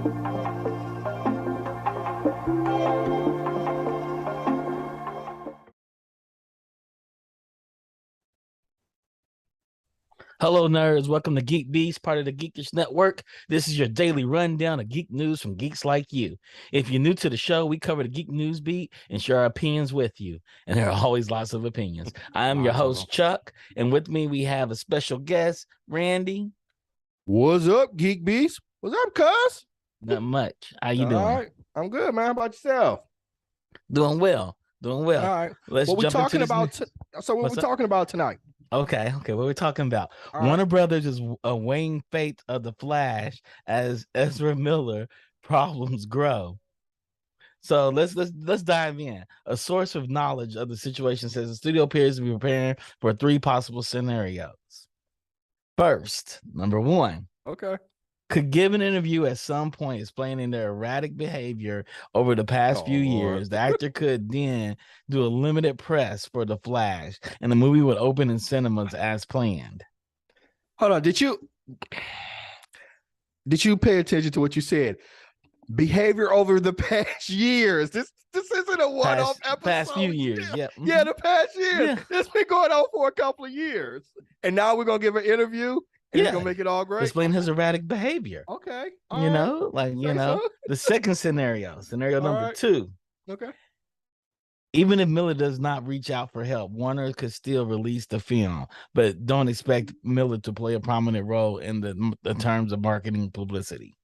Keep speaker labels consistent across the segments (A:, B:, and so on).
A: Hello, nerds. Welcome to GeekBeast, part of the Geekish Network. This is your daily rundown of geek news from geeks like you. If you're new to the show, we cover the geek news beat and share our opinions with you. And there are always lots of opinions. I am your host, Chuck, and with me we have a special guest, Randy.
B: What's up, GeekBeast? What's up, cuz?
A: Not much. How you doing?
B: All right. I'm good, man. How about yourself?
A: Doing well. Doing well.
B: All right.
A: Let's
B: what we talking about? What we talking about tonight?
A: Okay. What we're talking about.
B: All
A: Warner
B: right.
A: Brothers is weighing fate of The Flash as Ezra Miller problems grow. So let's dive in. A source of knowledge of the situation says the studio appears to be preparing for 3 possible scenarios. First, number 1.
B: Okay.
A: Could give an interview at some point explaining their erratic behavior over the past few years. The actor could then do a limited press for The Flash, and the movie would open in cinemas as planned.
B: Hold on. Did you pay attention to what you said? Behavior over the past years. This isn't a one-off episode.
A: Past few years, yeah.
B: Mm-hmm. Yeah, the past years.
A: Yeah.
B: It's been going on for a couple of years. And now we're going to give an interview and he's going to make it all great.
A: Explain his erratic behavior.
B: Okay.
A: The second scenario number 2.
B: Okay.
A: Even if Miller does not reach out for help, Warner could still release the film, but don't expect Miller to play a prominent role in the terms of marketing publicity.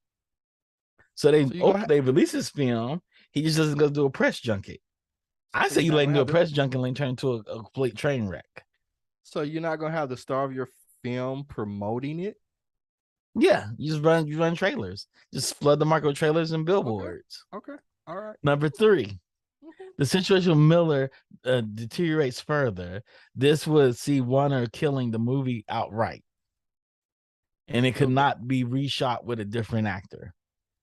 A: So they release his film. He just doesn't go do a press junket. I say you let him do a press junket and turn into a complete train wreck.
B: So you're not going to have the star of your film promoting it?
A: Yeah, you run trailers. Just flood the market with trailers and billboards.
B: Okay. All right.
A: Number 3. The situation with Miller deteriorates further. This would see Warner killing the movie outright. And it could not be reshot with a different actor.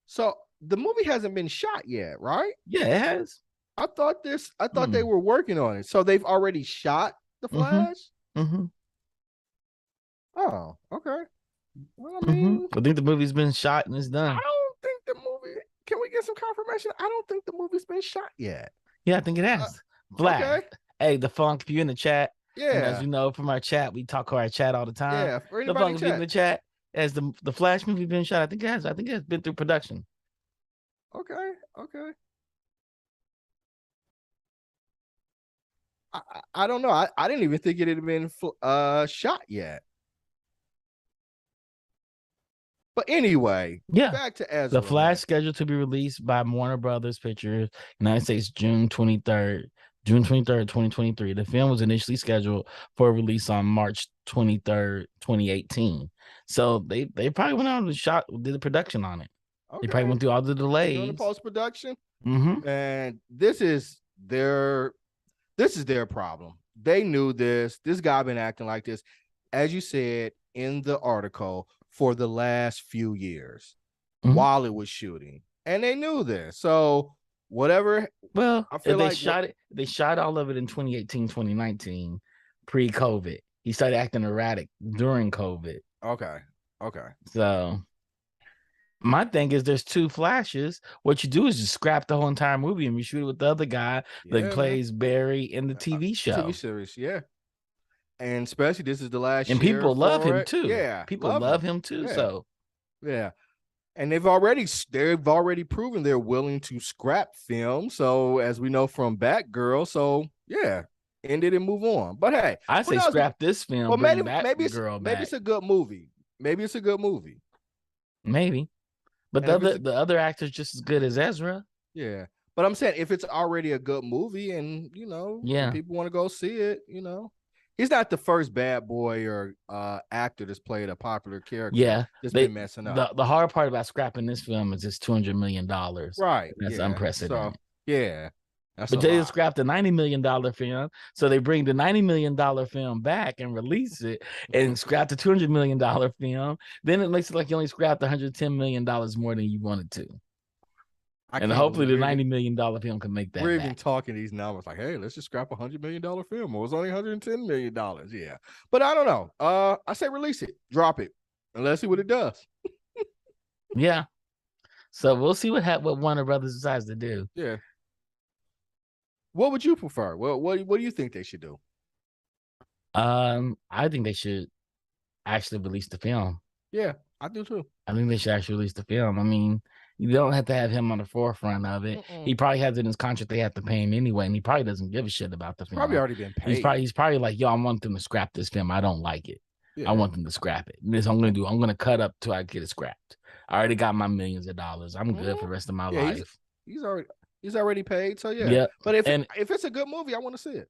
B: So the movie hasn't been shot yet, right?
A: Yeah, it has.
B: I thought they were working on it. So they've already shot The Flash?
A: Mm-hmm.
B: Oh, okay. Well, I mean,
A: I think the movie's been shot and it's done.
B: I don't think the movie. Can we get some confirmation? I don't think the movie's been shot yet.
A: Yeah, I think it has. Flash. Okay. Hey, the Funk, if you're in the chat.
B: Yeah.
A: And as you know from our chat, we talk our chat all the time.
B: Yeah. For
A: the Funk, if you're in the chat, has the Flash movie been shot? I think it has. I think it has been through production.
B: Okay. I don't know. I didn't even think it had been shot yet. But anyway,
A: yeah.
B: Back to Ezra.
A: The Flash scheduled to be released by Warner Brothers Pictures, United States, June 23rd, 2023. The film was initially scheduled for release on March 23rd, 2018. So they probably went out and did the production on it. Okay. They probably went through all the delays.
B: Doing the post-production.
A: Mm-hmm.
B: And this is their problem. They knew this. This guy been acting like this, as you said in the article, for the last few years while it was shooting. And they knew this. So whatever.
A: Well, I feel they shot all of it in 2018, 2019, pre-COVID. He started acting erratic during COVID.
B: Okay.
A: So my thing is there's 2 Flashes. What you do is just scrap the whole entire movie and reshoot it with the other guy that plays Barry in the TV show.
B: TV series, yeah. And especially this is the last
A: and
B: year.
A: And people love him too.
B: Yeah.
A: People love him too.
B: Yeah.
A: So
B: yeah. And they've already proven they're willing to scrap film. So as we know from Batgirl, so yeah, end it and move on. But hey,
A: I say scrap this film. Well, maybe it's
B: a good movie. Maybe it's a good movie.
A: Maybe. But the other actor's just as good as Ezra.
B: Yeah. But I'm saying if it's already a good movie and people want to go see it, he's not the first bad boy or actor that's played a popular character.
A: Yeah,
B: that's been messing up.
A: The hard part about scrapping this film is it's $200 million.
B: Right,
A: that's unprecedented.
B: So, yeah,
A: but they just scrapped the $90 million film, so they bring the $90 million film back and release it, and scrap the $200 million film. Then it makes it like you only scrapped $110 million more than you wanted to. And hopefully the $90 million film can make that.
B: We're even talking these numbers like, hey, let's just scrap $100 million film. It was only $110 million. Yeah. But I don't know. I say release it, drop it, and let's see what it does.
A: Yeah. So we'll see what Warner Brothers decides to do.
B: Yeah. What would you prefer? What do you think they should do?
A: I think they should actually release the film.
B: Yeah, I do too.
A: I think they should actually release the film. I mean, you don't have to have him on the forefront of it.
B: Mm-mm.
A: He probably has it in his contract they have to pay him anyway, and he probably doesn't give a shit about the
B: It's probably
A: film.
B: already been paid.
A: He's probably like, yo, I want them to scrap this film. I don't like it. I
B: Yeah.
A: want them to scrap it. And this I'm gonna do. I'm gonna cut up till I get it scrapped. I already got my millions of dollars. I'm good for the rest of my
B: Yeah,
A: life.
B: he's already paid. So yeah.
A: Yeah.
B: But if
A: And
B: it's a good movie, I want to see it.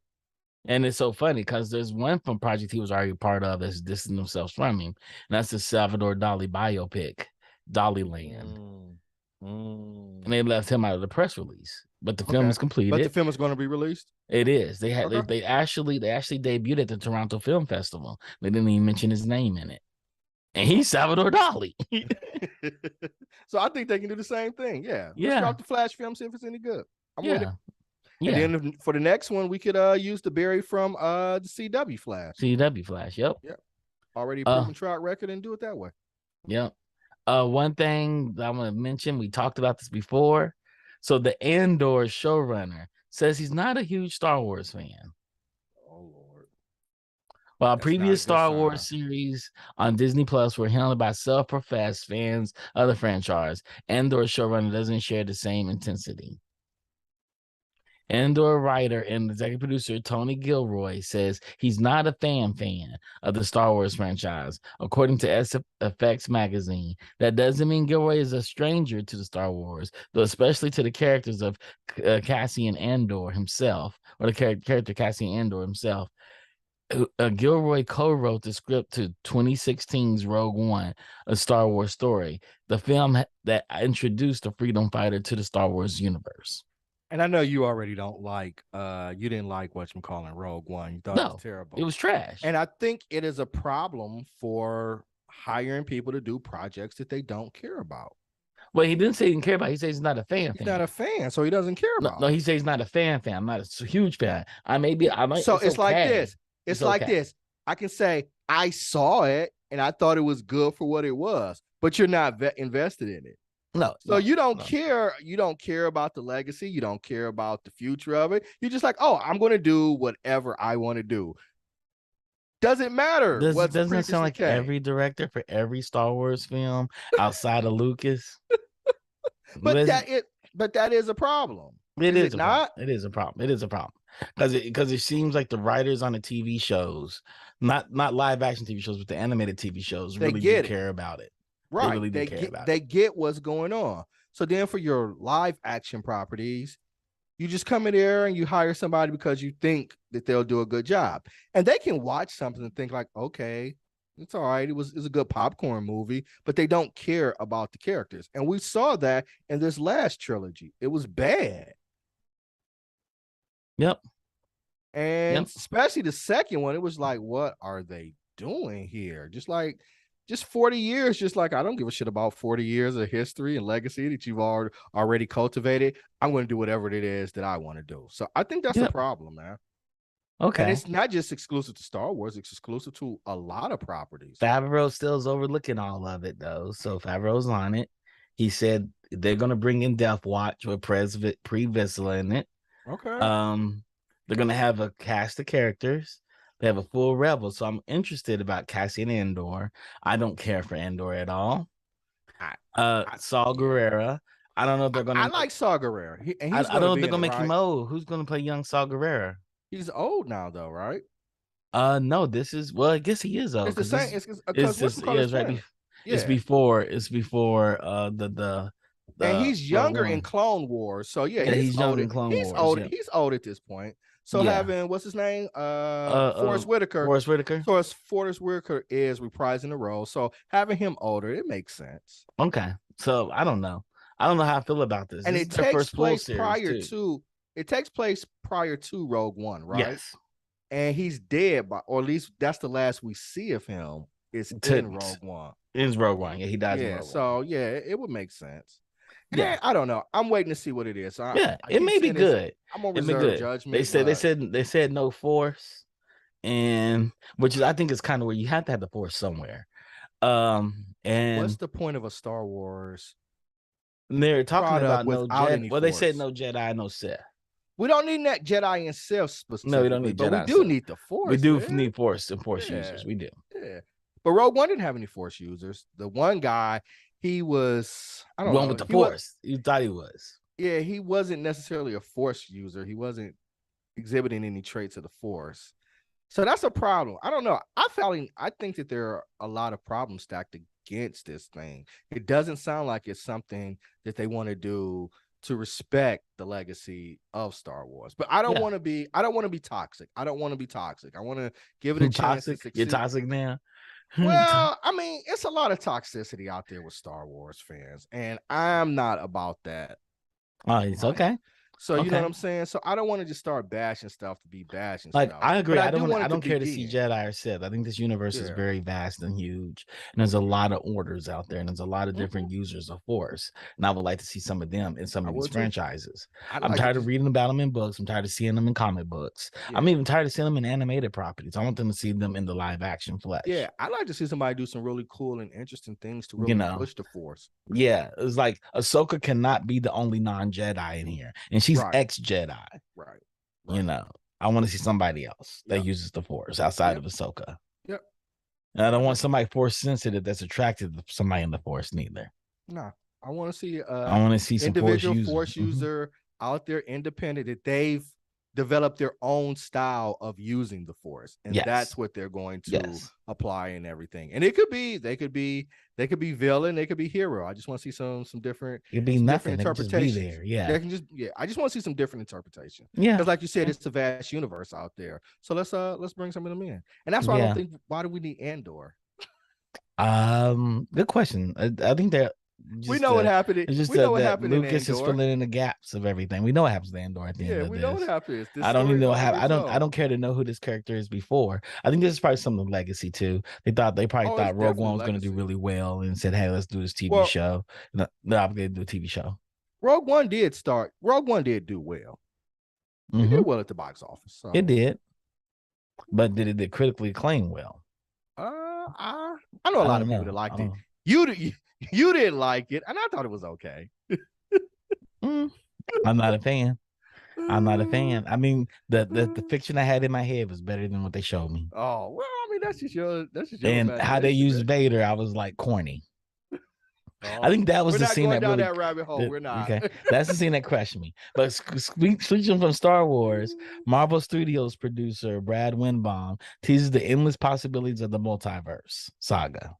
A: and it's so funny because there's one from project he was already part of that's distancing themselves from him. And that's the Salvador Dali biopic, Dollyland. And they left him out of the press release. But the film is completed.
B: But the film is going to be released.
A: It is. They had
B: Okay.
A: they actually debuted at the Toronto Film Festival. They didn't even mention his name in it. And he's Salvador Dali.
B: So I think they can do the same thing. Yeah. Let's drop the Flash film, see if it's any good. I'm with it.
A: Yeah.
B: And then for the next one, we could use the Barry from the CW Flash.
A: CW Flash, yep.
B: Already proven track record and do it that way.
A: Yep. One thing that I want to mention, we talked about this before. So the Andor showrunner says he's not a huge Star Wars fan.
B: Oh Lord.
A: While previous Star Wars series on Disney Plus were handled by self-professed fans of the franchise, Andor showrunner doesn't share the same intensity. Andor writer and executive producer Tony Gilroy says he's not a fan of the Star Wars franchise, according to SFX magazine. That doesn't mean Gilroy is a stranger to the Star Wars, though especially to the characters of Cassian Andor himself, or the character Cassian Andor himself. Gilroy co-wrote the script to 2016's Rogue One, a Star Wars story, the film that introduced the freedom fighter to the Star Wars universe.
B: And I know you already don't like, you didn't like whatchamacallit Rogue One. You thought it was terrible.
A: It was trash.
B: And I think it is a problem for hiring people to do projects that they don't care about.
A: Well, he didn't say he didn't care about it. He says he's not a fan.
B: He's not a fan, so he doesn't care about it.
A: No, he says he's not a fan. I'm not a huge fan. I might.
B: So it's like this. It's like this. I can say, I saw it and I thought it was good for what it was, but you're not invested in it.
A: No.
B: So you don't care. You don't care about the legacy. You don't care about the future of it. You're just like, oh, I'm going to do whatever I want to do. Doesn't matter.
A: Doesn't it sound like every director for every Star Wars film outside of Lucas?
B: But that is a problem.
A: It is not. It is a problem. It is a problem because it seems like the writers on the TV shows, not live action TV shows, but the animated TV shows, really do care about it.
B: Right.
A: They really do care about it.
B: They get what's going on. So then for your live action properties, you just come in there and you hire somebody because you think that they'll do a good job. And they can watch something and think like, okay, it's all right. It's a good popcorn movie, but they don't care about the characters. And we saw that in this last trilogy. It was bad.
A: Yep.
B: And especially the second one, it was like, what are they doing here? Just 40 years, just like, I don't give a shit about 40 years of history and legacy that you've already cultivated. I'm going to do whatever it is that I want to do. So I think that's the problem, man.
A: Okay.
B: And it's not just exclusive to Star Wars. It's exclusive to a lot of properties.
A: Favreau still is overlooking all of it, though. So Favreau's on it. He said they're going to bring in Death Watch with Pre Vizsla in it.
B: Okay.
A: They're going to have a cast of characters. They have a full Rebel, so I'm interested about Cassian Andor. I don't care for Andor at all. Saw Gerrera. I don't know if they're gonna.
B: I like Saw Gerrera.
A: I don't know if they're gonna make him old. Who's gonna play young Saw Gerrera?
B: He's old now, though, right?
A: No. This is I guess he is old.
B: It's the same.
A: It's before the.
B: And he's younger in Clone Wars, so
A: he's younger in Clone Wars.
B: He's old. Yeah. He's old at this point. So having what's his name? Forrest Whitaker. So Forrest Whitaker is reprising the role. So having him older, it makes sense.
A: Okay. So I don't know. I don't know how I feel about this.
B: And it takes place prior to Rogue One, right?
A: Yes.
B: And he's dead, or at least that's the last we see of him. Is in Rogue One.
A: It's Rogue One. Yeah, he dies in Rogue One.
B: So it would make sense.
A: Yeah,
B: I don't know. I'm waiting to see what it is. So
A: it may be good.
B: I'm gonna reserve judgment.
A: They said no force, and I think is kind of where you have to have the force somewhere. And
B: what's the point of a Star Wars
A: And they're talking
B: product
A: about no
B: without
A: Jedi.
B: any
A: Well, they said
B: force.
A: no Jedi, no Sith.
B: We don't need that Jedi and Sith
A: No, we don't
B: specifically,
A: need
B: but we
A: Jedi
B: do
A: Sith.
B: need the
A: We
B: force,
A: do
B: man.
A: need force and force
B: Yeah,
A: users. We do.
B: yeah. But Rogue One didn't have any force users. The one guy, he was, I don't
A: One
B: know,
A: with the
B: he was,
A: force. You thought he was.
B: yeah, he wasn't necessarily a force user. He wasn't exhibiting any traits of the force. So that's a problem. I don't know. I think that there are a lot of problems stacked against this thing. It doesn't sound like it's something that they want to do to respect the legacy of Star Wars. But I don't want to be toxic. I don't want to be toxic. I want to give it a chance to succeed.
A: You're toxic now.
B: Well, I mean, it's a lot of toxicity out there with Star Wars fans, and I'm not about that.
A: Oh, it's okay.
B: So you know what I'm saying? So I don't want to just start bashing stuff to be bashing
A: like
B: stuff.
A: I agree.
B: But
A: I don't care to
B: begin.
A: see Jedi or Sith. I think this universe is very vast and huge, and there's a lot of orders out there, and there's a lot of different users of Force. And I would like to see some of them in some of these franchises. I'm tired of reading about them in books. I'm tired of seeing them in comic books. I'm even tired of seeing them in animated properties. I want them to see them in the live action flesh.
B: Yeah, I'd like to see somebody do some really cool and interesting things to really push the Force.
A: Yeah, it's like Ahsoka cannot be the only non-Jedi in here, and she's ex-Jedi.
B: Right.
A: You know, I want to see somebody else that uses the Force outside of Ahsoka.
B: Yep.
A: And I don't want somebody Force sensitive that's attracted to somebody in the Force neither.
B: No, I want to see
A: I want to see some
B: individual Force user out there independent that they've developed their own style of using the Force, and that's what they're going to apply and everything. And they could be villain, they could be hero. I just want to see some different.
A: It'd be nothing.
B: Interpretations.
A: They could just be there.
B: They can just I just want to see some different interpretation.
A: Yeah,
B: because like you said, it's a vast universe out there. So let's bring some of them in. And that's why I don't think. Why do we need Andor?
A: Good question. I think that
B: we know what happened.
A: Just
B: we know what happened.
A: Lucas is filling in the gaps of everything. We know what happens to Andor at the end of this.
B: Yeah, we know what happened.
A: I don't even know what happened. I don't care to know who this character is before. I think this is probably some of the legacy too. They probably thought Rogue One was going to do really well and said, "Hey, let's do this TV show." No, I'm going to do a TV show.
B: Rogue One did do well. It did well at the box office. So.
A: It did, but did it critically acclaim well?
B: I know a lot of people that liked it. You didn't like it, and I thought it was okay.
A: I'm not a fan. I'm not a fan. I mean, the fiction I had in my head was better than what they showed me.
B: Oh well, I mean that's just your
A: and how they used Vader, I was like corny. I think that was the scene that really
B: that rabbit hole. We're not.
A: Okay, that's the scene that crushed me. But switching from Star Wars, Marvel Studios producer Brad Winbaum teases the endless possibilities of the multiverse saga.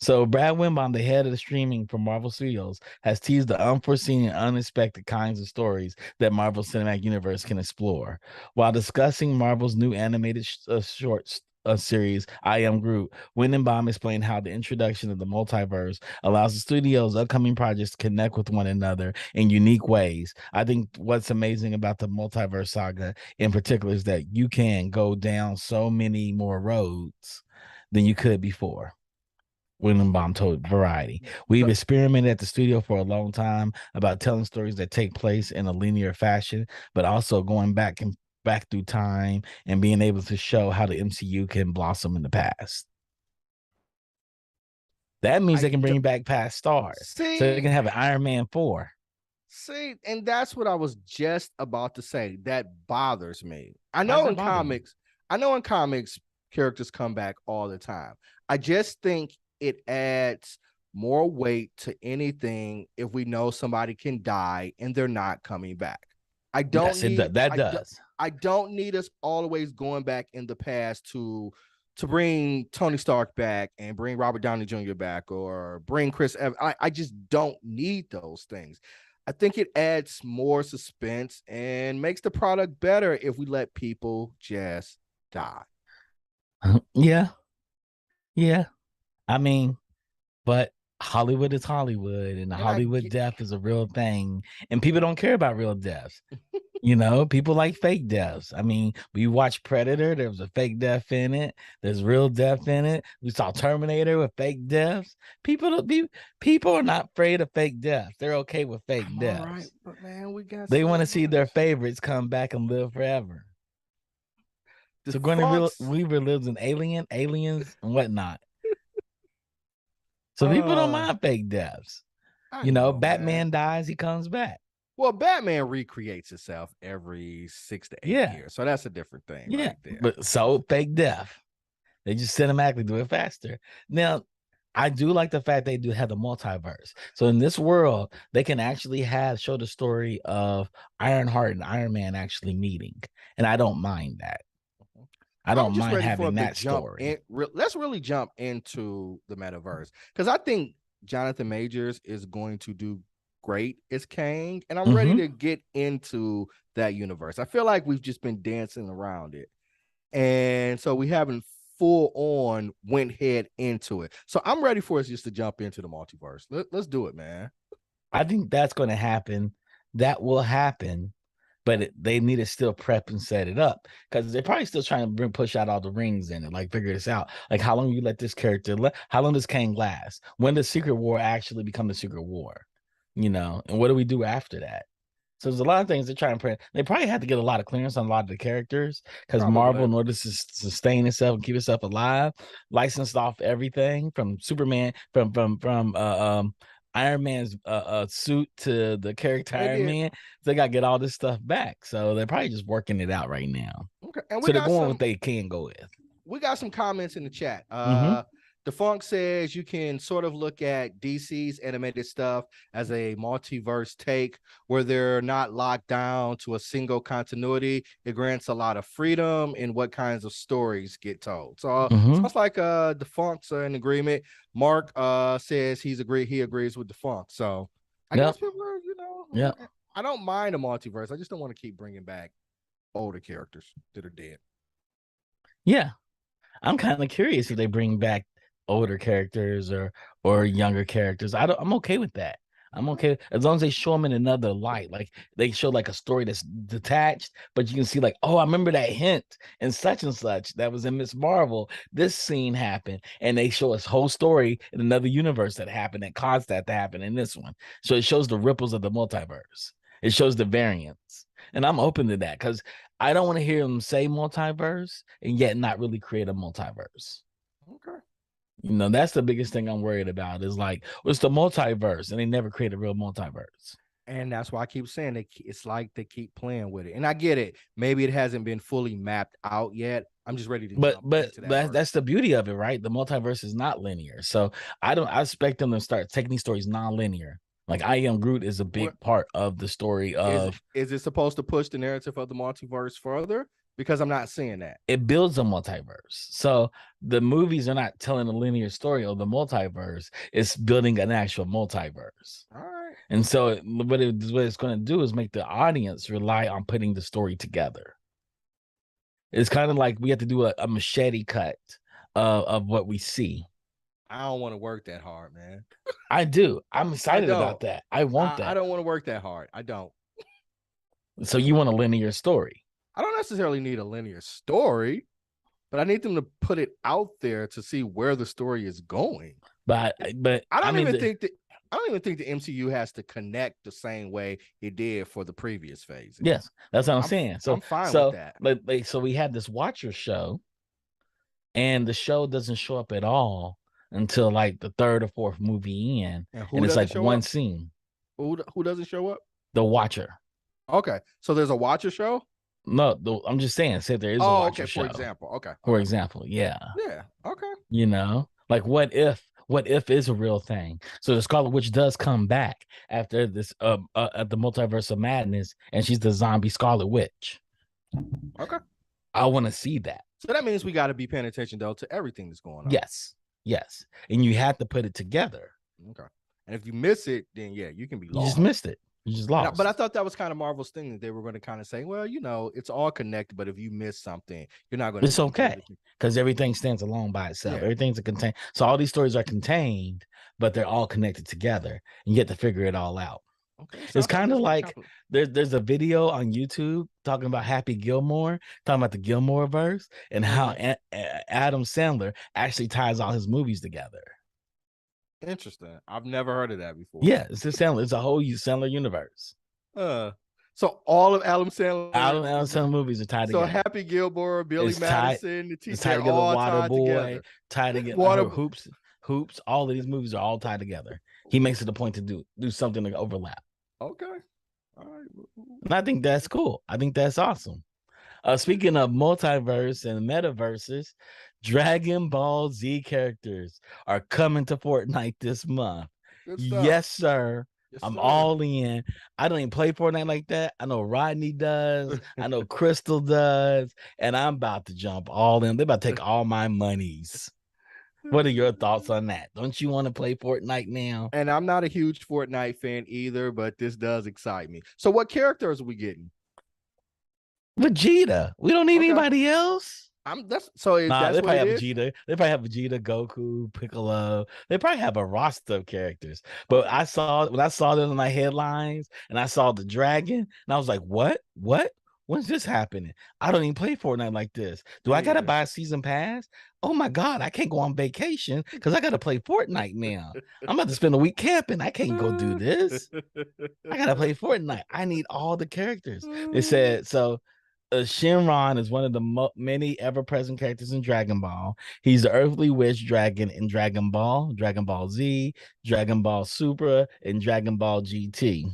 A: So Brad Winbaum, the head of the streaming for Marvel Studios, has teased the unforeseen and unexpected kinds of stories that Marvel Cinematic Universe can explore. While discussing Marvel's new animated short series, I Am Groot, Winbaum explained how the introduction of the multiverse allows the studio's upcoming projects to connect with one another in unique ways. I think what's amazing about the multiverse saga in particular is that you can go down so many more roads than you could before. Winbaum told Variety. We've experimented at the studio for a long time about telling stories that take place in a linear fashion, but also going back through time and being able to show how the MCU can blossom in the past. That means they can bring back past stars. So they can have an Iron Man 4.
B: See, and that's what I was just about to say. That bothers me. I know in comics, characters come back all the time. I just think it adds more weight to anything if we know somebody can die and they're not coming back. I don't I don't need us always going back in the past to bring Tony Stark back and bring Robert Downey Jr. back or bring Chris Evans. I just don't need those things. I think it adds more suspense and makes the product better if we let people just die.
A: Yeah. I mean, but Hollywood is Hollywood, and Hollywood death is a real thing, and people don't care about real deaths. You know, people like fake deaths. I mean, we watched Predator. There was a fake death in it. There's real death in it. We saw Terminator with fake deaths. People are not afraid of fake death. They're okay with fake deaths. All right,
B: but man,
A: they want to see their favorites come back and live forever. So Gordon Weaver lives in aliens and whatnot. So people don't mind fake deaths.
B: I
A: You know,
B: know, man.
A: Batman dies, he comes back.
B: Well, Batman recreates itself every 6 to 8
A: Yeah.
B: years, so that's a different thing,
A: Yeah.
B: right there.
A: But so fake death. They just cinematically do it faster. Now, I do like the fact they do have the multiverse. So in this world, they can actually show the story of Ironheart and Iron Man actually meeting. And I don't mind that. I
B: I'm
A: don't
B: just
A: mind
B: ready for
A: having
B: the
A: that
B: jump
A: story.
B: let's really jump into the metaverse because I think Jonathan Majors is going to do great as Kang, and I'm ready
A: Mhm.
B: to get into that universe. I feel like we've just been dancing around it, and so we haven't full on went head into it. So I'm ready for us just to jump into the multiverse. Let's do it, man.
A: I think that's going to happen. That will happen, but they need to still prep and set it up because they're probably still trying to push out all the rings in it, like figure this out. Like how long you let this character, how long does Kang last? When does Secret War actually become the Secret War? You know, and what do we do after that? So there's a lot of things they're trying to print. They probably have to get a lot of clearance on a lot of the characters because Marvel, in order to sustain itself and keep itself alive, licensed off everything from Superman, from Iron Man's suit to the character Iron Man. So they got to get all this stuff back. So they're probably just working it out right now.
B: Okay, and
A: so they're going with what they can go with.
B: We got some comments in the chat.
A: Mhm.
B: Defunk says you can sort of look at DC's animated stuff as a multiverse take where they're not locked down to a single continuity. It grants a lot of freedom in what kinds of stories get told. So sounds like Defunct's in agreement. Mark says he agrees with Defunct. So I guess people are, I don't mind a multiverse. I just don't want to keep bringing back older characters that are dead.
A: Yeah. I'm kind of curious if they bring back older characters or younger characters. I'm okay with that. I'm okay as long as they show them in another light. Like they show like a story that's detached, but you can see like, oh, I remember that hint and such that was in Miss Marvel. This scene happened, and they show us whole story in another universe that happened that caused that to happen in this one. So it shows the ripples of the multiverse. It shows the variance, and I'm open to that because I don't want to hear them say multiverse and yet not really create a multiverse.
B: Okay.
A: You know, that's the biggest thing I'm worried about is like, what's the multiverse? And they never create a real multiverse.
B: And that's why I keep saying it's like they keep playing with it. And I get it. Maybe it hasn't been fully mapped out yet. I'm just ready to jump into that.
A: That's the beauty of it, right? The multiverse is not linear. So I expect them to start taking these stories non-linear. Like I Am Groot is a big part of the story of
B: is it supposed to push the narrative of the multiverse further? Because I'm not seeing that.
A: It builds a multiverse. So the movies are not telling a linear story of the multiverse. It's building an actual multiverse.
B: All right.
A: And so what it's going to do is make the audience rely on putting the story together. It's kind of like we have to do a machete cut of what we see.
B: I don't want to work that hard, man.
A: I do. I'm excited about that. I want that.
B: I don't want to work that hard. I don't.
A: So you want a linear story?
B: I don't necessarily need a linear story, but I need them to put it out there to see where the story is going.
A: But
B: I don't even think the MCU has to connect the same way it did for the previous phase.
A: Yes, that's what I'm saying. So
B: I'm fine with that.
A: So we had this Watcher show, and the show doesn't show up at all until like the third or fourth movie in, and it's like one scene.
B: Who doesn't show up?
A: The Watcher.
B: Okay, so there's a Watcher show.
A: No, I'm just saying. Say there is a Watcher show.
B: For example. Okay.
A: For example, yeah.
B: Yeah. Okay.
A: You know, like what if is a real thing? So the Scarlet Witch does come back after this at the Multiverse of Madness, and she's the zombie Scarlet Witch.
B: Okay.
A: I want to see that.
B: So that means we got to be paying attention though to everything that's going on.
A: Yes. And you have to put it together.
B: Okay. And if you miss it, then yeah, you can be lost.
A: You just missed it. You just lost.
B: But I thought that was kind of Marvel's thing that they were going to kind of say, well, it's all connected, but if you miss something, you're not going to.
A: It's okay because everything stands alone by itself. Yeah. Everything's contained. So all these stories are contained, but they're all connected together, and you have to figure it all out. Okay, it's kind of like there's a video on YouTube talking about Happy Gilmore, talking about the Gilmore verse and how Adam Sandler actually ties all his movies together.
B: Interesting. I've never heard of that before.
A: Yeah, it's a whole Sandler universe.
B: So all of Adam Sandler
A: movies are tied together.
B: So Happy Gilmore, Billy Madison, the teacher,
A: tied together.
B: All
A: Water
B: tied
A: Boy,
B: together.
A: tied together. Hoops. All of these movies are all tied together. He makes it a point to do something to overlap.
B: Okay. All right.
A: And I think that's cool. I think that's awesome. Speaking of multiverse and metaverses, Dragon Ball Z characters are coming to Fortnite this month.
B: Good stuff.
A: Yes, sir.
B: Yes,
A: I'm
B: sir.
A: all in. I don't even play Fortnite like that. I know Rodney does. I know Crystal does. And I'm about to jump all in. They're about to take all my monies. What are your thoughts on that? Don't you want to play Fortnite now?
B: And I'm not a huge Fortnite fan either, but this does excite me. So, what characters are we getting?
A: Vegeta. We don't need
B: Okay.
A: anybody else.
B: That's
A: They
B: what
A: probably
B: it
A: have
B: is.
A: Vegeta. They probably have Vegeta, Goku, Piccolo. They probably have a roster of characters. But
B: Okay.
A: when I saw them in my headlines and I saw the dragon, and I was like, what? What? When's this happening? I don't even play Fortnite like this. Do I
B: Me
A: gotta
B: either.
A: buy a season pass? Oh my god, I can't go on vacation because I gotta play Fortnite now. I'm about to spend a week camping. I can't go do this. I gotta play Fortnite. I need all the characters. They said so. Shinron is one of the many ever-present characters in Dragon Ball. He's the earthly witch dragon in Dragon Ball, Dragon Ball Z, Dragon Ball Super, and Dragon Ball GT,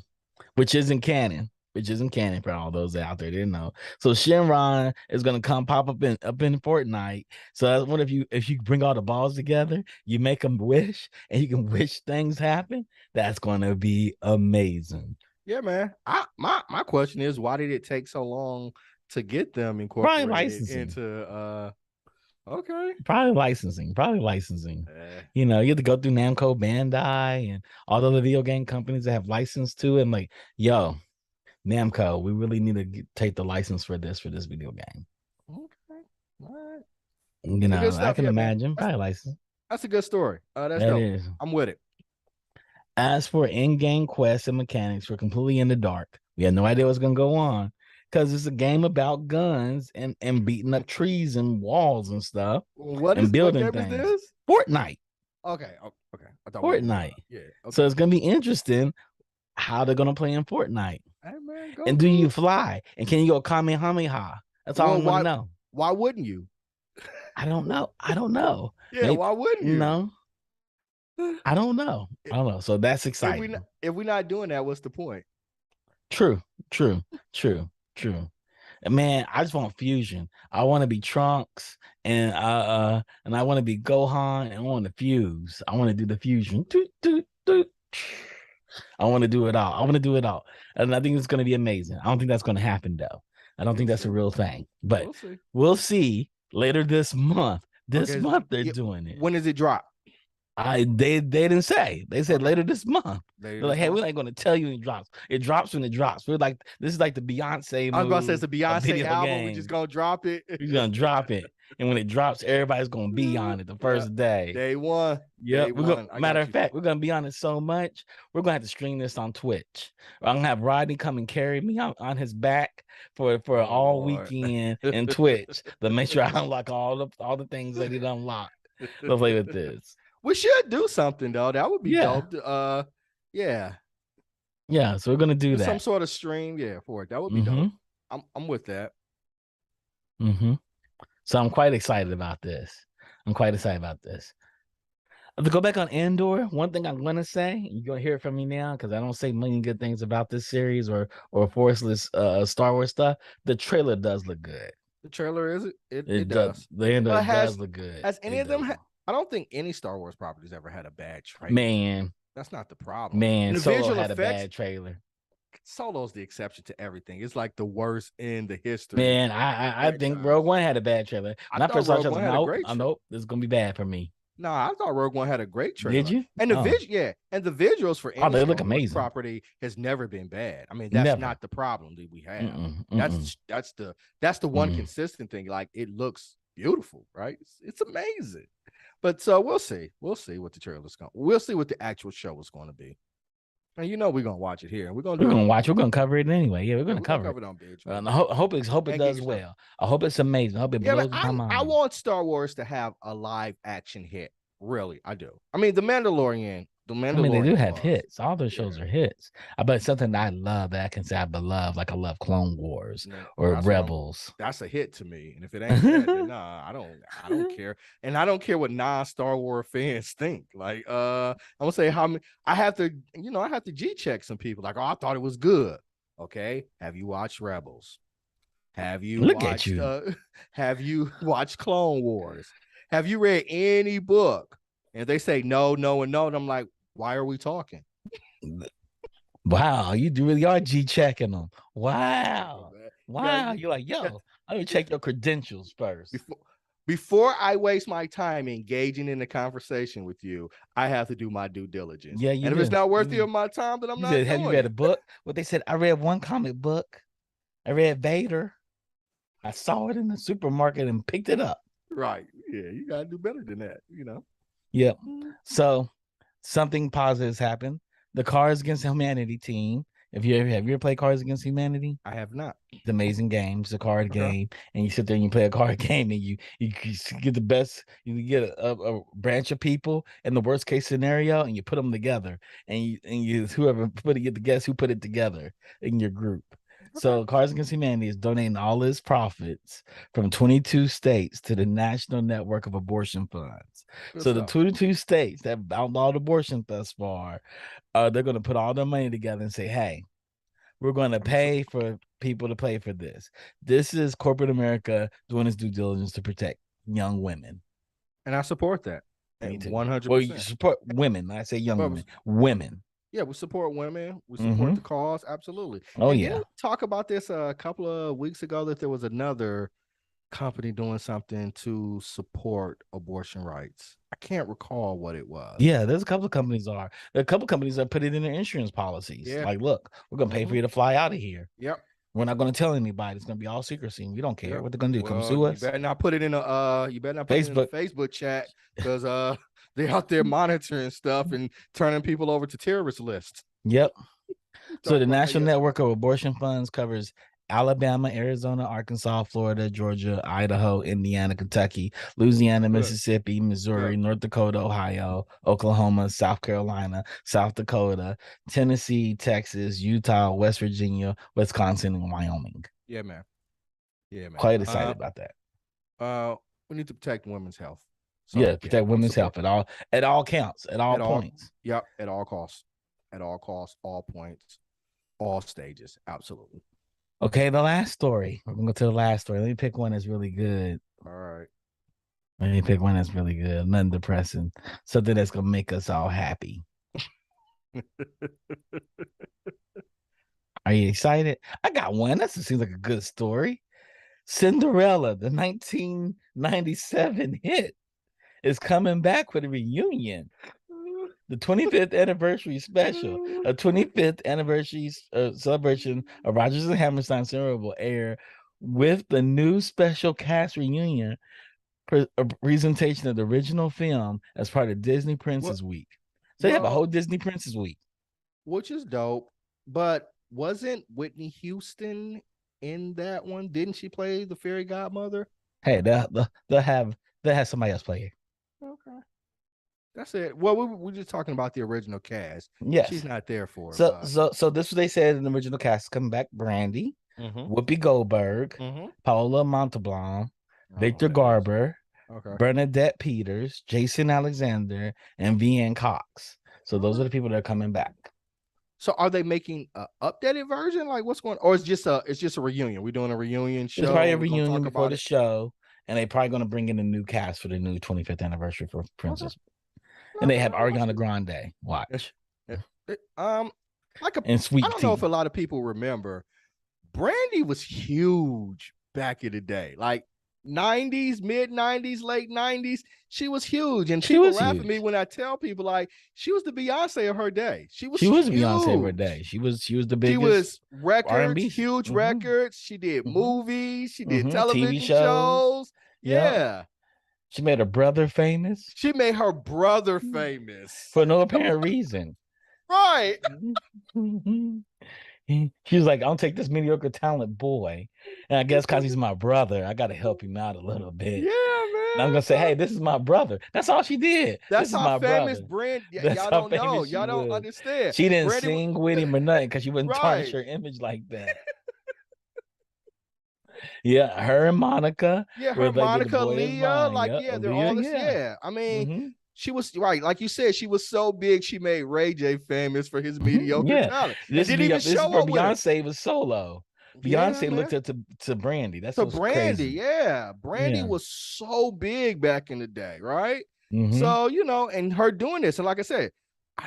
A: which isn't canon. Which isn't canon for all those out there didn't know. So Shinron is gonna come pop up in Fortnite. So I wonder if you bring all the balls together, you make them wish, and you can wish things happen. That's gonna be amazing.
B: Yeah, man. My question is, why did it take so long to get them
A: Probably
B: incorporated
A: licensing.
B: into okay.
A: Probably licensing. Probably licensing.
B: Eh,
A: You know, you have to go through Namco Bandai and all the other video game companies that have license to it. And like, yo, Namco, we really need to take the license for this video game.
B: okay. All right.
A: You
B: But good
A: know, I
B: stuff.
A: can
B: Yeah, man.
A: imagine. Probably license.
B: That's a good story. That's
A: That
B: dope.
A: is.
B: I'm with it.
A: As for in-game quests and mechanics, we're completely in the dark. We had no idea what's gonna go on because it's a game about guns and beating up trees and walls and stuff and
B: What
A: building
B: game is
A: things.
B: this?
A: Fortnite.
B: Okay. Oh, okay. I thought we were moving on.
A: Fortnite.
B: Yeah.
A: So
B: Okay.
A: it's gonna be interesting how they're gonna play in Fortnite.
B: Hey man,
A: And do
B: Goku.
A: you fly? And can you go Kamehameha? That's all I
B: Well,
A: want to know.
B: why wouldn't you?
A: I don't know. I don't know.
B: Yeah,
A: Maybe
B: why wouldn't you?
A: no. I don't know. I don't know. So that's
B: If we
A: exciting.
B: if we're not doing that, what's the point?
A: True. True. True. True. And man, I just want fusion. I want to be Trunks and I want to be Gohan and I want to fuse. I want to do the fusion. Doot, doot, doot. I want to do it all. I want to do it all. And I think it's going to be amazing. I don't think that's going to happen though. I don't think that's a real thing. But
B: We'll see.
A: we'll see later this month. This
B: Okay,
A: month they're doing it.
B: When does it drop?
A: They didn't say. They said later this month. They're like, hey, we're not going to tell you when it drops. It drops when it drops. We're like, this is like the Beyonce
B: I was about to say
A: move
B: it's a
A: of
B: Beyonce
A: video
B: album.
A: games.
B: We're just gonna drop it.
A: We're gonna drop it, and when it drops, everybody's gonna be on it the first day.
B: Day one.
A: Yep.
B: Day
A: We're
B: one.
A: gonna, matter of fact, we're gonna be on it so much. We're gonna have to stream this on Twitch. I'm gonna have Rodney come and carry me on his back for all
B: Lord.
A: weekend in Twitch to make sure I unlock all the things that he unlock. Let's play with this.
B: We should do something though. That would be
A: Yeah.
B: dope. Yeah.
A: Yeah. So we're gonna do that.
B: Some sort of stream, yeah, for it. That would be dope. I'm with that.
A: So I'm quite excited about this. To go back on Andor, one thing I'm gonna say, you're gonna hear it from me now because I don't say many good things about this series or Forceless Star Wars stuff. The trailer does look good.
B: The trailer is it does.
A: The Andor does look good.
B: Has any of them? I don't think any Star Wars properties ever had a bad trailer.
A: Man,
B: that's not the problem.
A: Man,
B: the
A: Solo
B: visual
A: had
B: effects,
A: a bad trailer.
B: Solo's the exception to everything. It's like the worst in the history.
A: Man, I think Rogue One had a bad trailer.
B: I thought Rogue One had a great trailer.
A: Nope, this is gonna be bad for me.
B: No, I thought Rogue One had a great trailer.
A: Did you?
B: And the and the visuals for any
A: they look amazing.
B: property has never been bad. I mean, that's not the problem that we have. That's the one consistent thing. Like it looks beautiful, right? It's amazing. But so we'll see what the trailer's going. We'll see what the actual show is going to be. And you know we're gonna watch it here. We're gonna
A: watch. We're gonna cover it anyway. Yeah, we're gonna cover it
B: on Binge.
A: I hope it does well. I hope it's amazing. I hope it blows my mind.
B: I want Star Wars to have a live action hit. Really, I do. I mean, The Mandalorian The
A: I mean, they do
B: Mandalorian
A: have
B: was.
A: hits. All their shows
B: Yeah.
A: are hits. But something that I love that I can say I love, like I love Clone Wars
B: Well,
A: or
B: that's what I'm.
A: Rebels.
B: That's a hit to me. And if it ain't that, then nah, I don't care. And I don't care what non-Star Wars fans think. Like, I'm gonna say how many I have to, I have to G-check some people. Like, oh, I thought it was good. Okay. Have you watched Rebels? Have you
A: Look at
B: watched
A: you.
B: have you watched Clone Wars? Have you read any book? And they say no, no, and no. And I'm like, why are we talking?
A: Wow, you really are G checking them. Wow.
B: You got
A: Wow. You're like,
B: to
A: yo, let me check your credentials first.
B: before I waste my time engaging in the conversation with you, I have to do my due diligence.
A: Yeah, you
B: And if it's
A: do.
B: not
A: You
B: worthy
A: do.
B: of my time, then I'm
A: You
B: not
A: said, have you
B: doing
A: read a
B: it.
A: book? What they said, I read one comic book. I read Vader. I saw it in the supermarket and picked it up.
B: Right. Yeah, you gotta do better than that,
A: Yep. So something positive has happened. The Cards Against Humanity team. If you ever have you ever played Cards Against Humanity?
B: I have not.
A: It's amazing game. It's a card
B: Okay.
A: game, and you sit there and you play a card game, and you get the best. You get a branch of people in the worst case scenario, and you put them together, and you whoever put it, get the guess who put it together in your group.
B: Okay.
A: So Cards Against Humanity is donating all its profits from 22 states to the National Network of Abortion Funds.
B: Good
A: So the
B: stuff.
A: 22 states that have outlawed abortion thus far, they're going to put all their money together and say, "Hey, we're going to pay for people to pay for this. This is corporate America doing its due diligence to protect young women."
B: And I support that.
A: Me too.
B: 100%.
A: Well, you support women. I say young women. Women.
B: Yeah, we support women. We support
A: Mhm.
B: the cause. Absolutely.
A: Oh,
B: And
A: yeah.
B: didn't we talk about this a couple of weeks ago that there was another company doing something to support abortion rights? I can't recall what it was.
A: Yeah, there's a couple of companies are. There are a couple of companies that put it in their insurance policies.
B: Yeah.
A: Like, look, we're gonna pay for you to fly out of here.
B: Yep.
A: We're not gonna tell anybody. It's gonna be all secrecy. We don't care
B: Yep.
A: what they're gonna do. Come sue
B: You
A: us.
B: better not put it in a you better not put it in a Facebook chat because they're out there monitoring stuff and turning people over to terrorist lists.
A: Yep. So the National Network of Abortion Funds covers Alabama, Arizona, Arkansas, Florida, Georgia, Idaho, Indiana, Kentucky, Louisiana, Mississippi, Missouri, North Dakota, Ohio, Oklahoma, South Carolina, South Dakota, Tennessee, Texas, Utah, West Virginia, Wisconsin, and Wyoming.
B: Yeah, man. Yeah, man.
A: Quite excited about that.
B: We need to protect women's health. So,
A: yeah, protect women's health at all counts, at all points.
B: Yep, at all costs. At all costs, all points, all stages. Absolutely.
A: Okay, the last story. We're gonna go to the last story. Let me pick one that's really good.
B: All right.
A: Let me pick one that's really good. Nothing depressing. Something that's gonna make us all happy. Are you excited? I got one. That seems like a good story. Cinderella, the 1997 hit, is coming back for the reunion. The 25th anniversary special, a 25th anniversary celebration of Rodgers and Hammerstein Cinderella will air with the new special cast reunion presentation of the original film as part of Disney Princess Week. So they have a whole Disney Princess Week,
B: which is dope. But wasn't Whitney Houston in that one? Didn't she play the fairy godmother?
A: Hey, they'll have somebody else play it.
B: Okay. That's it. Well, we're just talking about the original cast.
A: Yes,
B: she's not there for it.
A: So this is what they said in the original cast: coming back, Brandy, Whoopi Goldberg, Paula Montalban, Victor Garber, Bernadette Peters, Jason Alexander, and Vianne Cox. So those are the people that are coming back.
B: So are they making an updated version? Like what's going on? Or it's just a reunion? We're doing a reunion show.
A: It's probably a reunion before the show, and they probably going to bring in a new cast for the new 25th anniversary for Princess. And they have Ariana Grande. Watch.
B: And Sweet I don't know if a lot of people remember. Brandy was huge back in the day. Like 90s, mid 90s, late 90s. She was huge. And people laugh at me when I tell people like she was the Beyonce of her day. She was
A: Beyonce of her day. She was the biggest. She was
B: records, huge records. She did movies. She did television TV shows. Yeah.
A: She made her brother famous.
B: She made her brother famous.
A: For no apparent reason.
B: Right.
A: She was like, I'll take this mediocre talent boy. And I guess because he's my brother, I got to help him out a little bit.
B: Yeah,
A: I'm gonna say, hey, this is my brother. That's all she did.
B: That's
A: This is
B: how
A: my
B: famous
A: brother.
B: Brandy.
A: That's
B: Y'all
A: how
B: don't know.
A: famous she
B: Y'all don't
A: was.
B: understand.
A: She didn't
B: Brandy,
A: sing with him or nothing because she wouldn't tarnish
B: right?
A: her image like that. Yeah, her and Monica
B: Yeah,
A: were
B: her
A: like the
B: Monica,
A: boy is
B: Leah,
A: mine.
B: like
A: Yep,
B: yeah, they're
A: Leah,
B: all this.
A: yeah.
B: Yeah, I mean,
A: Mm-hmm.
B: she was right, like you said, she was so big. She made Ray J famous for his mediocre
A: Yeah.
B: talent, and didn't even
A: This is
B: show
A: for
B: up with her.
A: Beyonce was solo.
B: Yeah,
A: Beyonce
B: man.
A: looked up to Brandy. That's
B: To
A: what's
B: Brandy,
A: crazy.
B: yeah, Brandy
A: Yeah.
B: was so big back in the day, right?
A: Mm-hmm.
B: So and her doing this, and like I said,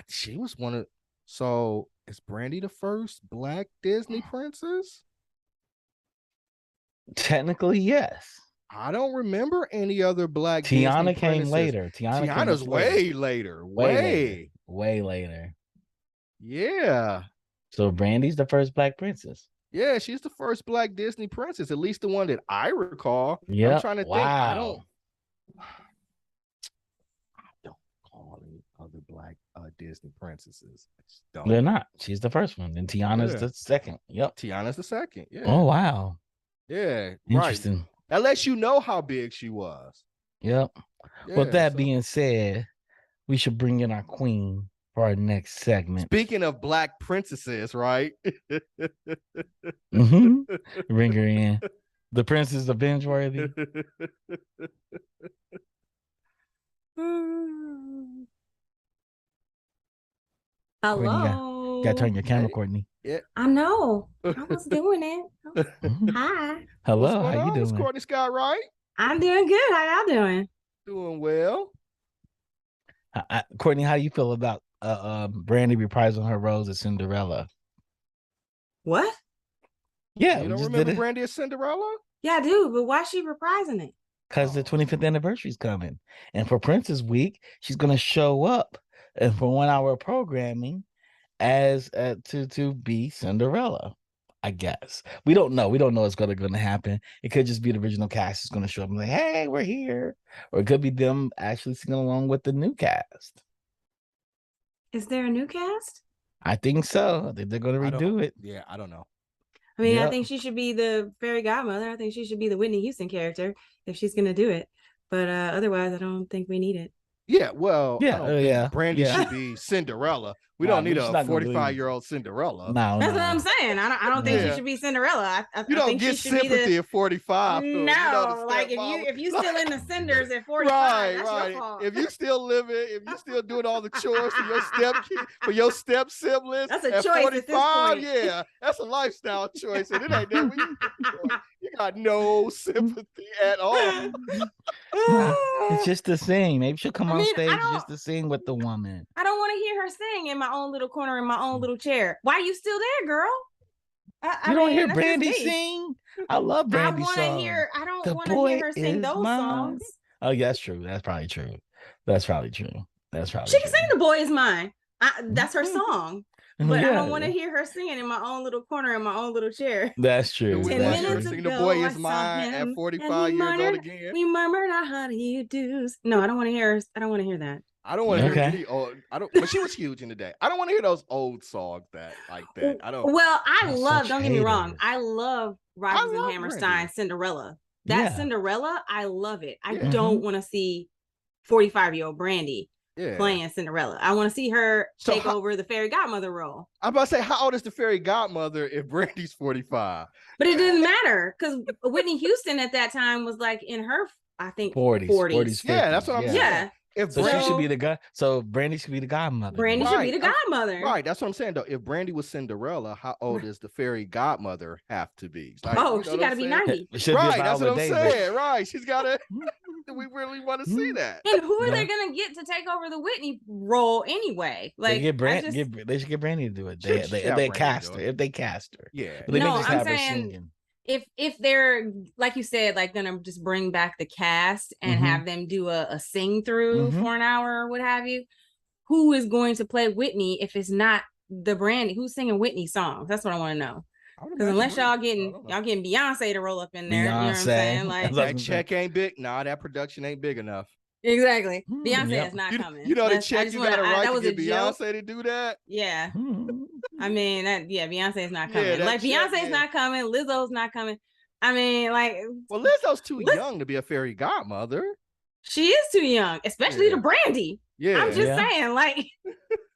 B: she was one of. So is Brandy the first Black Disney princess?
A: Technically, yes.
B: I don't remember any other Black Disney
A: Tiana came
B: princesses.
A: later. Tiana came
B: Tiana's
A: much later.
B: way later.
A: Way later.
B: Way.
A: Way later.
B: Yeah.
A: So Brandy's the first Black princess.
B: Yeah, she's the first Black Disney princess, at least the one that I recall. I'm
A: Yeah.
B: trying to think. I don't call any other Black Disney princesses. I just don't.
A: They're not. She's the first one. And Tiana's the second. Yep.
B: Tiana's the second. Yeah.
A: Oh, wow.
B: Yeah.
A: Interesting.
B: Right. That lets you know how big she was.
A: Yep.
B: Yeah,
A: With that being said, we should bring in our queen for our next segment.
B: Speaking of Black princesses, right?
A: Mm-hmm. Bring her in. The princess of binge-worthy.
C: Hello.
A: You gotta turn your camera,
B: Hey.
A: Courtney.
B: Yeah.
C: I know. I was doing it. Hi.
A: Hello.
B: What's going
A: How you
B: on?
A: doing?
B: It's Courtney Scott, right?
C: I'm doing good. How y'all doing?
B: Doing well.
A: Courtney, how do you feel about Brandy reprising her roles as Cinderella?
C: What?
A: Yeah,
B: You don't remember Brandy as Cinderella?
C: Yeah, I do. But why is she reprising it?
A: Because the 25th anniversary is coming, and for Princess Week, she's gonna show up and for 1 hour of programming as to be Cinderella. I guess we don't know. We don't know what's gonna happen. It could just be the original cast is gonna show up and like, hey, we're here, or it could be them actually singing along with the new cast.
C: Is there a new cast?
A: I think so. I think they're gonna redo it.
B: Yeah, I don't know.
C: I mean, I think she should be the fairy godmother. I think she should be the Whitney Houston character if she's gonna do it. But otherwise, I don't think we need it.
B: Yeah, well, I don't think Brandy
A: yeah.
B: should be Cinderella. We don't need a 45-year-old Cinderella.
A: No,
C: that's what I'm saying. I don't think she should be Cinderella.
B: You don't
C: think
B: get
C: she should
B: sympathy
C: be the...
B: at 45.
C: No, like if you still in the cinders at 45, that's your fault.
B: If you still living, if you still doing all the chores for your step siblings,
C: that's a
B: at
C: choice
B: 45,
C: at this point.
B: Yeah, that's a lifestyle choice, and it ain't that you got no sympathy at all.
A: It's just to sing. Maybe she'll come on stage just to sing with the woman.
C: I don't want to hear her sing in my own little corner in my own little chair. Why are you still there, girl?
A: You don't hear Brandy sing? I love Brandy songs.
C: I don't want to hear her sing those songs.
A: Oh, yeah, that's true. That's probably true. She can
C: sing "The Boy Is Mine." That's her song. But I don't want to hear her singing in my own little corner in my own little chair.
A: That's true.
C: 10 minutes ago,
B: The Boy Is Mine at 45 years old again.
C: We murmured our honey do's. No, I don't want to hear. I don't want to hear that.
B: I don't want to hear any old. But she was huge in the day. I don't want to hear those old songs like that. I don't.
C: Well, don't get me wrong. I love Rodgers and Hammerstein's Cinderella. Cinderella, I love it. I don't want to see 45-year-old Brandy playing Cinderella. I want to see her take over the fairy godmother role.
B: I'm about to say, how old is the fairy godmother if Brandy's 45?
C: But it didn't matter because Whitney Houston at that time was like in her, I think, 40s.
A: 50s.
B: Yeah, that's what I'm saying.
C: Yeah.
A: She should be the guy. So Brandy should be the godmother.
C: Brandy should be the godmother.
B: Right. That's what I'm saying though. If Brandy was Cinderella, how old does the fairy godmother have to be?
C: Like, she got to be 90.
B: Right. That's what I'm saying. Right. She's got to. We really want to see that.
C: And who are they going to get to take over the Whitney role anyway? Like,
A: they should get Brandy to do it. They cast her. If they cast her.
B: Yeah.
A: But they may just have her singing.
C: If they're, like you said, like gonna just bring back the cast and have them do a sing through for an hour or what have you, who is going to play Whitney if it's not the Brandy? Who's singing Whitney songs? That's what I want to know. Because unless y'all getting Beyonce to roll up in there, you know what I'm saying? Like
B: that check ain't big. Nah, that production ain't big enough.
C: Exactly. Beyonce is not coming.
B: You know the check you gotta write to get Beyonce to do that?
C: Yeah. I mean, Beyonce is not coming. Like Beyonce's not coming. Lizzo's not coming. I mean, like,
B: well, Lizzo's too young to be a fairy godmother.
C: She is too young, especially to Brandy.
B: Yeah,
C: I'm just saying, like.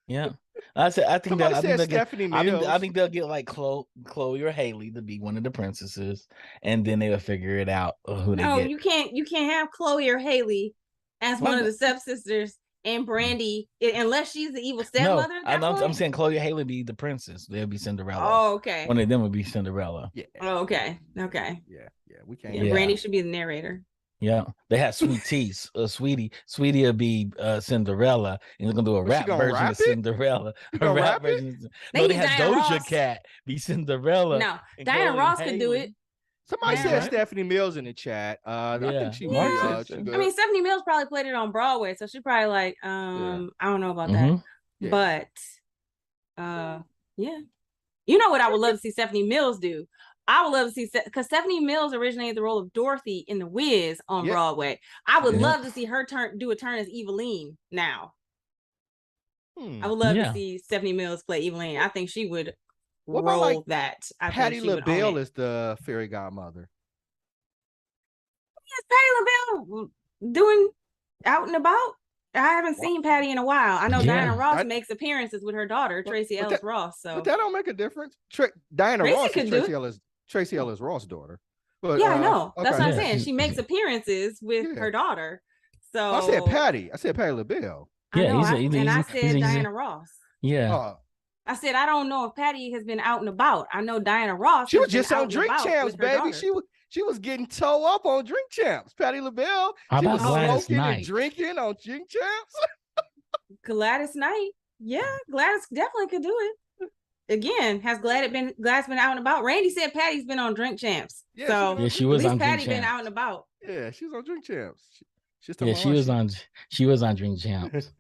A: Yeah, I think
B: somebody
A: they'll
B: said
A: get.
B: Stephanie Mills.
A: I think they'll get like Chloe or Haley to be one of the princesses, and then they'll figure it out who they get.
C: No, you can't have Chloe or Haley as one of the stepsisters and Brandy unless she's the evil stepmother.
A: No, I'm saying Chloe or Haley be the princess. They'll be Cinderella.
C: Oh, okay.
A: One of them would be Cinderella.
B: Yeah.
C: Oh, okay.
B: Yeah. We can't.
C: Yeah, Brandy should be the narrator.
A: Yeah, they had Sweet Tea, Sweetie will be Cinderella, and they're gonna do a rap version of Cinderella. A rap version. No, they had Doja Cat be Cinderella.
C: No, Diana Ross could do it.
B: Somebody said Stephanie Mills in the chat. I think she might.
C: I mean, Stephanie Mills probably played it on Broadway, so she probably like, I don't know about that, but, yeah, you know what I would love to see Stephanie Mills do. I would love to see, because Stephanie Mills originated the role of Dorothy in The Wiz on Broadway. I would love to see her do a turn as Eveline now. I would love to see Stephanie Mills play Eveline. I think she would roll that.
B: Patti LaBelle is the fairy godmother.
C: Yes, Patti LaBelle doing out and about. I haven't seen Patti in a while. I know Diana Ross makes appearances with her daughter, Tracy Ellis Ross. So,
B: but that don't make a difference. Diana Ross is Tracy Ellis Ross' daughter. But,
C: I know. That's what I'm saying. She makes appearances with her daughter. So
B: I said Patti. I said Patti LaBelle.
A: Yeah,
C: I said Diana Ross.
A: Yeah.
C: I said I don't know if Patti has been out and about. I know Diana Ross.
B: She was just on Drink Champs, baby. She was getting toe up on Drink Champs. Patti LaBelle. She was smoking and drinking on Drink Champs.
C: Gladys Knight. Yeah, Gladys definitely could do it. Again, has Gladys been out and about? Randy said Patty's been on Drink Champs.
A: Yeah, she was on Drink Champs.
C: Patty been out and about.
B: Yeah, she's on Drink Champs.
A: She was on Drink Champs.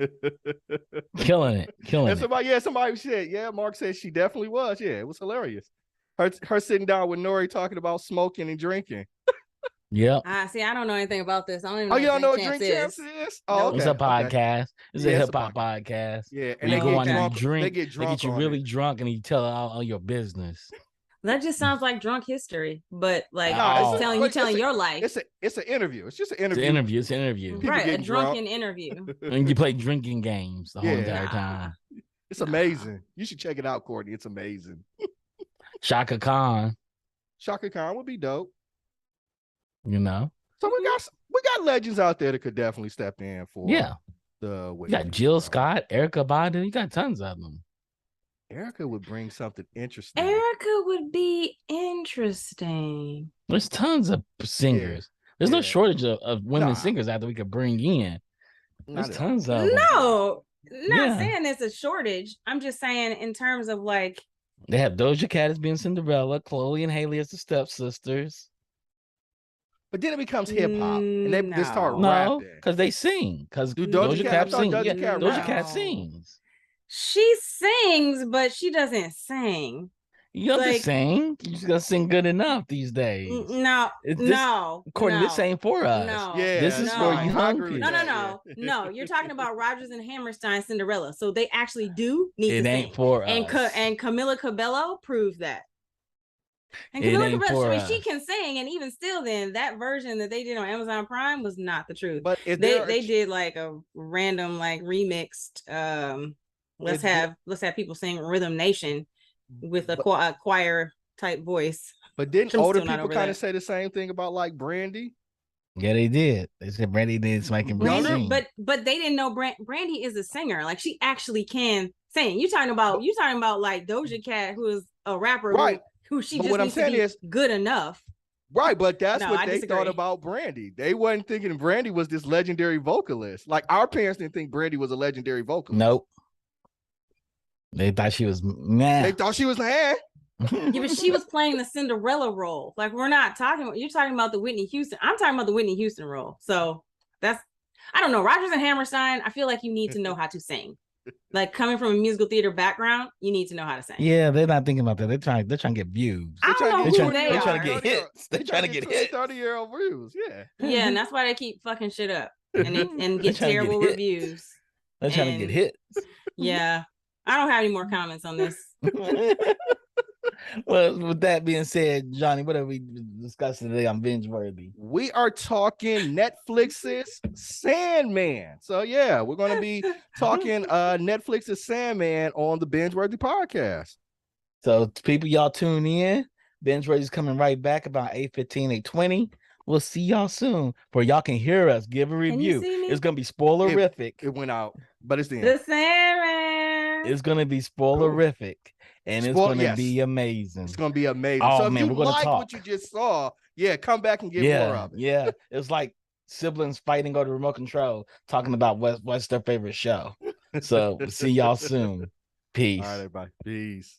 A: killing it.
B: Somebody said, Mark said she definitely was. Yeah, it was hilarious. Her sitting down with Nori talking about smoking and drinking.
A: Yep.
C: See, I don't know anything about this. I don't even
B: know. You don't know what Drink Champs is?
A: Oh, okay. It's a podcast. It's a hip hop podcast.
B: Yeah,
A: and they go on and drink. They get you really drunk, and you tell all your business.
C: That just sounds like drunk history, but like telling your life.
B: It's an interview. It's just an interview.
A: It's an interview.
C: Right, a drunken interview.
A: And you play drinking games the whole entire time.
B: It's amazing. You should check it out, Courtney. It's amazing.
A: Shaka Khan
B: would be dope.
A: You know.
B: So we got legends out there that could definitely step in for the
A: you got Jill Scott, Erykah Badu, you got tons of them.
B: Erykah would bring something interesting.
C: Erykah would be interesting.
A: There's tons of singers. There's no shortage of women singers out that we could bring in. There's tons of them.
C: No, not saying it's a shortage. I'm just saying in terms of like
A: they have Doja Cat as being Cinderella, Chloe and Haley as the stepsisters.
B: But then it becomes hip hop, and they start rapping.
A: Because they sing. Because Doja Cat sings. Doja Cat sings.
C: She sings, but she doesn't sing.
A: You don't have to sing. You just gotta sing good enough these days.
C: Courtney,
A: this ain't for us.
C: No,
A: this is for young people.
C: No. You're talking about Rodgers and Hammerstein Cinderella, so they actually do need to sing. It
A: ain't for us.
C: And Camila Cabello proved that. And Camila Cabello, she can sing, and even still, then that version that they did on Amazon Prime was not the truth. But they did like a random like remixed. Let's have people sing Rhythm Nation with a choir type voice.
B: But didn't older people kind of say the same thing about like Brandy?
A: Yeah, they did. They said Brandy did making
C: Brandy, but they didn't know Brandy is a singer. Like she actually can sing. You're talking about like Doja Cat, who is a rapper,
B: right?
C: Who she just needs to be good enough.
B: Right, but that's what they thought about Brandy. They wasn't thinking Brandy was this legendary vocalist. Like our parents didn't think Brandy was a legendary vocalist.
A: Nope. They thought she was meh.
B: They thought she was
C: Yeah, but she was playing the Cinderella role. Like you're talking about the Whitney Houston. I'm talking about the Whitney Houston role. So I don't know. Rodgers and Hammerstein, I feel like you need to know how to sing. Like coming from a musical theater background, you need to know how to sing.
A: Yeah, they're not thinking about that. They're trying to get views.
C: They're trying
A: to get hits. They're trying to get hits.
B: 30-year-old views. Yeah.
C: Yeah, and that's why they keep fucking shit up and get terrible reviews.
A: They're trying to get hits.
C: Yeah. I don't have any more comments on this.
A: Well, with that being said, Johnny, what are we discussing today on Binge Worthy?
B: We are talking Netflix's Sandman. So yeah, we're gonna be talking Netflix's Sandman on the Binge Worthy podcast.
A: So people, y'all tune in. Binge Worthy's coming right back about 8:15, 8:20. We'll see y'all soon. For y'all can hear us give a review. It's gonna be spoilerific.
B: It went out, but it's the
C: end. The Sandman.
A: It's gonna be spoilerific. And it's gonna be amazing.
B: It's gonna be amazing.
A: Oh,
B: so if
A: man,
B: you like what you just saw, come back and get more of it.
A: Yeah, it's like siblings fighting over the remote control, talking about what's their favorite show. So see y'all soon. Peace.
B: All right, everybody. Peace.